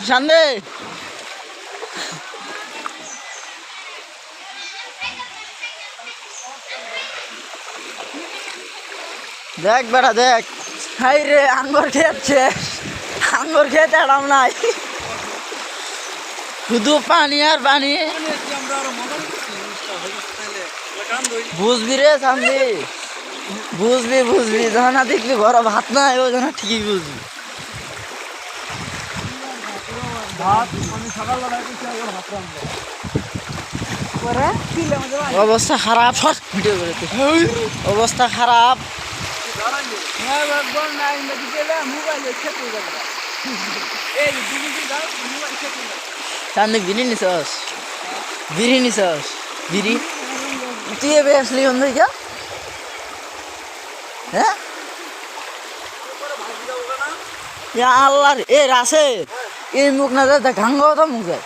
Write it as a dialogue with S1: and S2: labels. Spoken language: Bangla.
S1: শান্তি দেখ বেটা দেখ, হাই রে আঙ্গুর খেয়েছে, আঙ্গুর খেতে আরাম নাই, শুধু পানি আর পানি। বুঝবি রে শান্তি, বুঝবি বুঝবি, যখন না দেখবি ঘর ভাত নাই ওই জন্য ঠিকই বুঝবি। অবস্থা খারাপ, সব ভিডিও করে অবস্থা খারাপ। শান্তি বিড়ি নিছস, বিড়ি নিছস, বিড়ি তুই এবে আসলি বন্ধু যা। হ্যাঁ আল্লাহ এ রাসে এই মুখ না যায় ঘাঙ্গ মুখ যায়।